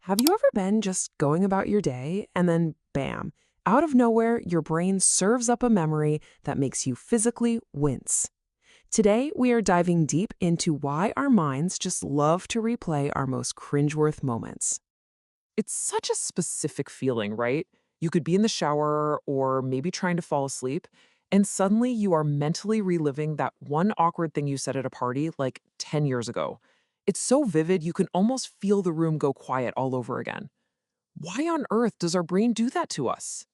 Have you ever been just going about your day and then bam, out of nowhere, your brain serves up a memory that makes you physically wince? Today, we are diving deep into why our minds just love to replay our most cringeworthy moments. It's such a specific feeling, right? You could be in the shower or maybe trying to fall asleep, and suddenly you are mentally reliving that one awkward thing you said at a party like 10 years ago. It's so vivid, you can almost feel the room go quiet all over again. Why on earth does our brain do that to us?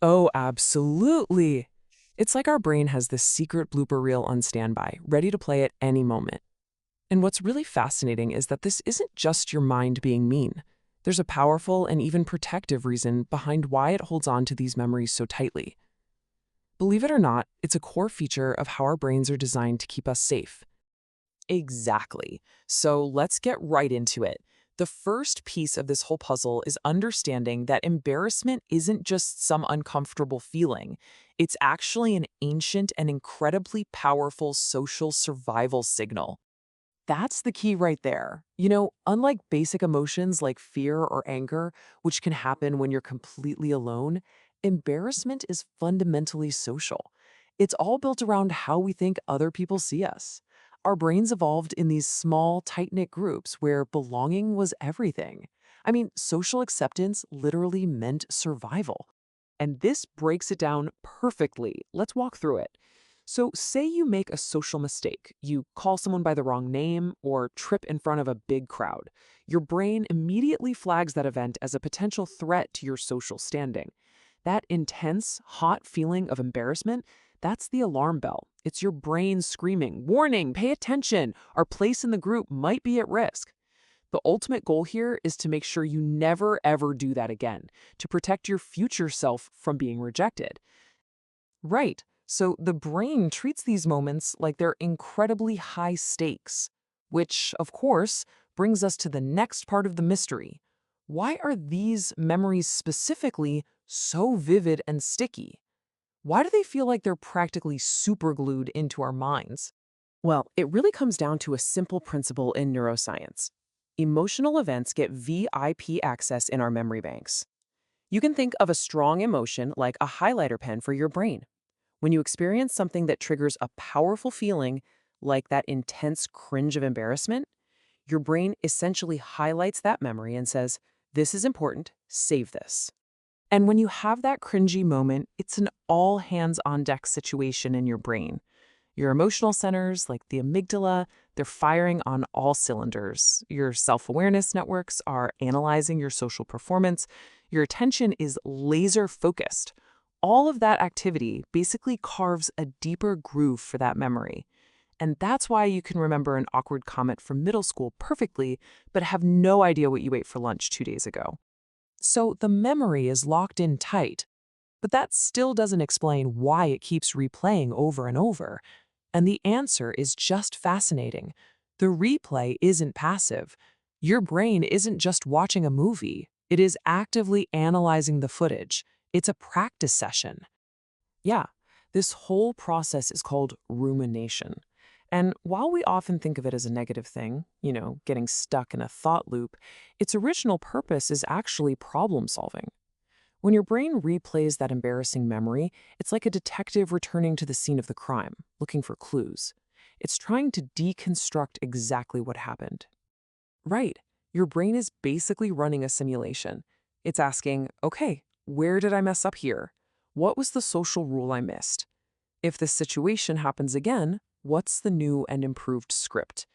Oh, absolutely. It's like our brain has this secret blooper reel on standby, ready to play at any moment. And what's really fascinating is that this isn't just your mind being mean. There's a powerful and even protective reason behind why it holds on to these memories so tightly. Believe it or not, it's a core feature of how our brains are designed to keep us safe. Exactly. So let's get right into it. The first piece of this whole puzzle is understanding that embarrassment isn't just some uncomfortable feeling. It's actually an ancient and incredibly powerful social survival signal. That's the key right there. Unlike basic emotions like fear or anger, which can happen when you're completely alone, embarrassment is fundamentally social. It's all built around how we think other people see us. Our brains evolved in these small, tight-knit groups where belonging was everything. I mean, social acceptance literally meant survival. And this breaks it down perfectly. Let's walk through it. So, say you make a social mistake. You call someone by the wrong name or trip in front of a big crowd. Your brain immediately flags that event as a potential threat to your social standing. That intense, hot feeling of embarrassment, that's the alarm bell. It's your brain screaming, "Warning, pay attention! Our place in the group might be at risk." The ultimate goal here is to make sure you never ever do that again, to protect your future self from being rejected. Right. So the brain treats these moments like they're incredibly high stakes, which, of course, brings us to the next part of the mystery. Why are these memories specifically so vivid and sticky? Why do they feel like they're practically superglued into our minds? Well, it really comes down to a simple principle in neuroscience. Emotional events get VIP access in our memory banks. You can think of a strong emotion like a highlighter pen for your brain. When you experience something that triggers a powerful feeling, like that intense cringe of embarrassment, your brain essentially highlights that memory and says, "This is important, save this." And when you have that cringy moment, it's an all hands on deck situation in your brain. Your emotional centers, like the amygdala, they're firing on all cylinders. Your self-awareness networks are analyzing your social performance. Your attention is laser focused. All of that activity basically carves a deeper groove for that memory. And that's why you can remember an awkward comment from middle school perfectly, but have no idea what you ate for lunch 2 days ago. So the memory is locked in tight. But that still doesn't explain why it keeps replaying over and over. And the answer is just fascinating. The replay isn't passive. Your brain isn't just watching a movie. It is actively analyzing the footage. It's a practice session. Yeah, this whole process is called rumination. And while we often think of it as a negative thing, getting stuck in a thought loop, its original purpose is actually problem solving. When your brain replays that embarrassing memory, it's like a detective returning to the scene of the crime, looking for clues. It's trying to deconstruct exactly what happened. Right, your brain is basically running a simulation. It's asking, okay, where did I mess up here? What was the social rule I missed? If this situation happens again, what's the new and improved script?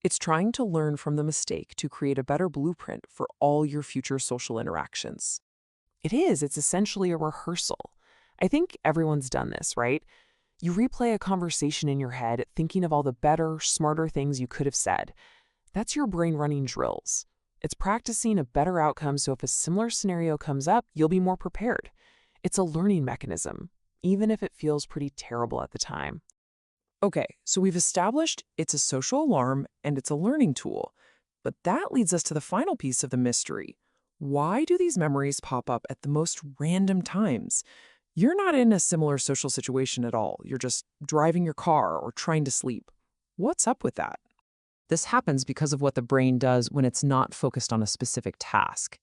It's trying to learn from the mistake to create a better blueprint for all your future social interactions. It's essentially a rehearsal. I think everyone's done this, right? You replay a conversation in your head, thinking of all the better, smarter things you could have said. That's your brain running drills. It's practicing a better outcome so if a similar scenario comes up, you'll be more prepared. It's a learning mechanism, even if it feels pretty terrible at the time. Okay, so we've established it's a social alarm and it's a learning tool. But that leads us to the final piece of the mystery. Why do these memories pop up at the most random times? You're not in a similar social situation at all. You're just driving your car or trying to sleep. What's up with that? This happens because of what the brain does when it's not focused on a specific task.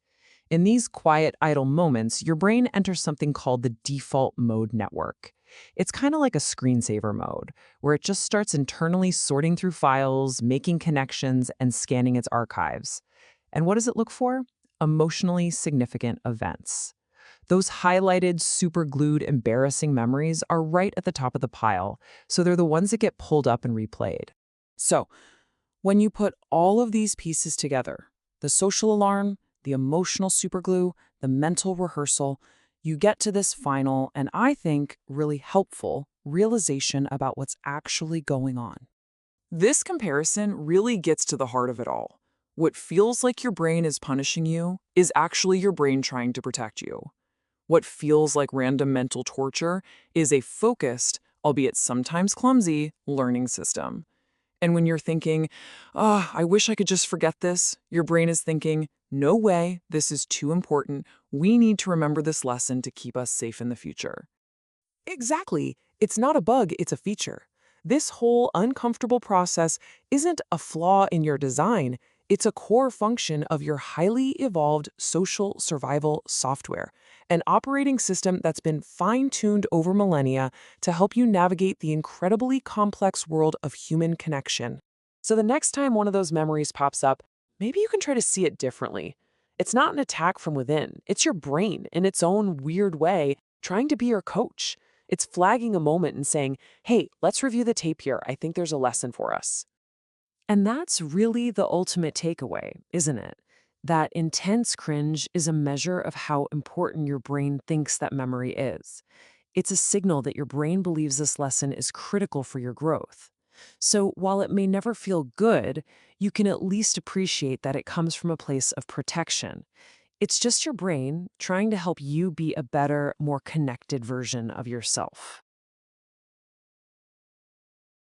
In these quiet, idle moments, your brain enters something called the default mode network. It's kind of like a screensaver mode, where it just starts internally sorting through files, making connections, and scanning its archives. And what does it look for? Emotionally significant events. Those highlighted, superglued, embarrassing memories are right at the top of the pile, so they're the ones that get pulled up and replayed. So, when you put all of these pieces together, the social alarm, the emotional superglue, the mental rehearsal, you get to this final, and I think really helpful, realization about what's actually going on. This comparison really gets to the heart of it all. What feels like your brain is punishing you is actually your brain trying to protect you. What feels like random mental torture is a focused, albeit sometimes clumsy, learning system. And when you're thinking, I wish I could just forget this, your brain is thinking, no way, this is too important. We need to remember this lesson to keep us safe in the future. Exactly. It's not a bug, it's a feature. This whole uncomfortable process isn't a flaw in your design. It's a core function of your highly evolved social survival software, an operating system that's been fine-tuned over millennia to help you navigate the incredibly complex world of human connection. So the next time one of those memories pops up, maybe you can try to see it differently. It's not an attack from within. It's your brain, in its own weird way, trying to be your coach. It's flagging a moment and saying, hey, let's review the tape here. I think there's a lesson for us. And that's really the ultimate takeaway, isn't it? That intense cringe is a measure of how important your brain thinks that memory is. It's a signal that your brain believes this lesson is critical for your growth. So while it may never feel good, you can at least appreciate that it comes from a place of protection. It's just your brain trying to help you be a better, more connected version of yourself.